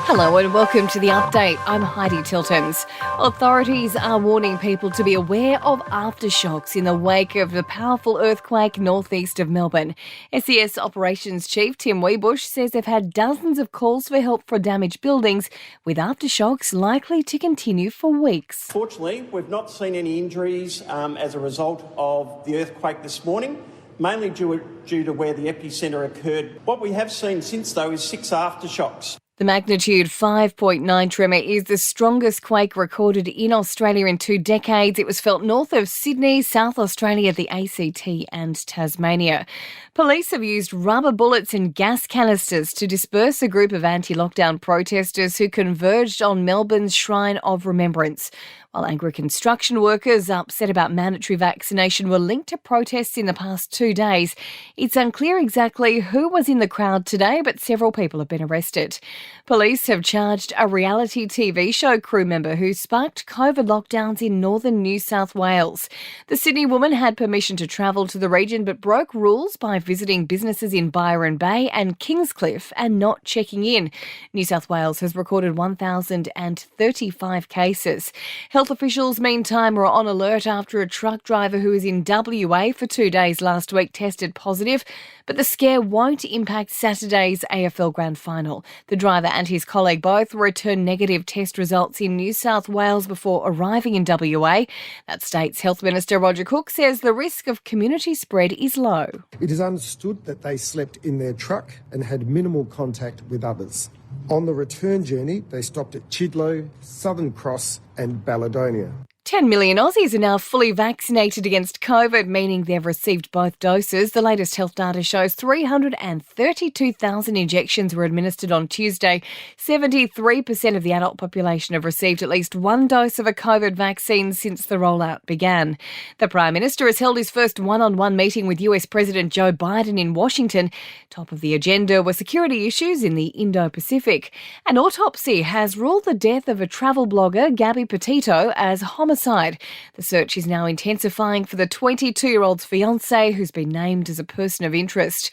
Hello and welcome to The Update. I'm Heidi Tiltons. Authorities are warning people to be aware of aftershocks in the wake of the powerful earthquake northeast of Melbourne. SES Operations Chief Tim Wiebusch says they've had dozens of calls for help for damaged buildings, with aftershocks likely to continue for weeks. Fortunately, we've not seen any injuries as a result of the earthquake this morning, mainly due to where the epicentre occurred. What we have seen since, though, is 6 aftershocks. The magnitude 5.9 tremor is the strongest quake recorded in Australia in 2 decades. It was felt north of Sydney, South Australia, the ACT and Tasmania. Police have used rubber bullets and gas canisters to disperse a group of anti-lockdown protesters who converged on Melbourne's Shrine of Remembrance. While angry construction workers upset about mandatory vaccination were linked to protests in the past 2 days, it's unclear exactly who was in the crowd today, but several people have been arrested. Police have charged a reality TV show crew member who sparked COVID lockdowns in northern New South Wales. The Sydney woman had permission to travel to the region but broke rules by visiting businesses in Byron Bay and Kingscliff and not checking in. New South Wales has recorded 1,035 cases. Health officials, meantime, were on alert after a truck driver who was in WA for 2 days last week tested positive, but the scare won't impact Saturday's AFL Grand Final. The driver and his colleague both returned negative test results in New South Wales before arriving in WA. That state's Health Minister Roger Cook says the risk of community spread is low. It is understood that they slept in their truck and had minimal contact with others. On the return journey, they stopped at Chidlow, Southern Cross and Balladonia. 10 million Aussies are now fully vaccinated against COVID, meaning they've received both doses. The latest health data shows 332,000 injections were administered on Tuesday. 73% of the adult population have received at least one dose of a COVID vaccine since the rollout began. The Prime Minister has held his first one-on-one meeting with US President Joe Biden in Washington. Top of the agenda were security issues in the Indo-Pacific. An autopsy has ruled the death of a travel blogger, Gabby Petito, as homicide. The search is now intensifying for the 22-year-old's fiancé, who's been named as a person of interest.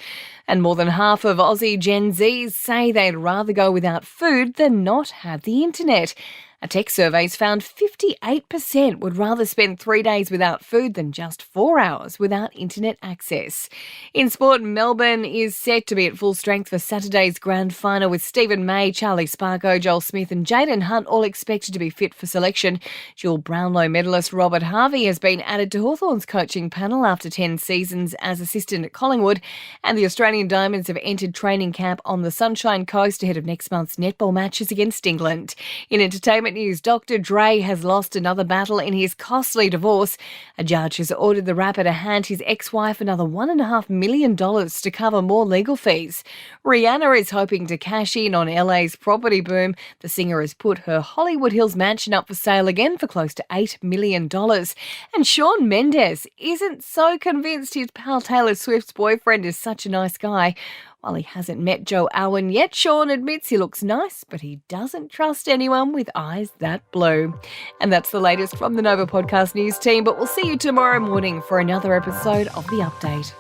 And more than half of Aussie Gen Zs say they'd rather go without food than not have the internet. A tech survey's found 58% would rather spend 3 days without food than just 4 hours without internet access. In sport, Melbourne is set to be at full strength for Saturday's grand final, with Stephen May, Charlie Spargo, Joel Smith and Jaden Hunt all expected to be fit for selection. Dual Brownlow medalist Robert Harvey has been added to Hawthorn's coaching panel after 10 seasons as assistant at Collingwood, and the Australian Diamonds have entered training camp on the Sunshine Coast ahead of next month's netball matches against England. In entertainment news, Dr. Dre has lost another battle in his costly divorce. A judge has ordered the rapper to hand his ex-wife another $1.5 million to cover more legal fees. Rihanna is hoping to cash in on LA's property boom. The singer has put her Hollywood Hills mansion up for sale again for close to $8 million. And Shawn Mendes isn't so convinced his pal Taylor Swift's boyfriend is such a nice guy. While he hasn't met Joe Alwyn yet, Shawn admits he looks nice, but he doesn't trust anyone with eyes that blue. And that's the latest from the Nova Podcast News team, but we'll see you tomorrow morning for another episode of The Update.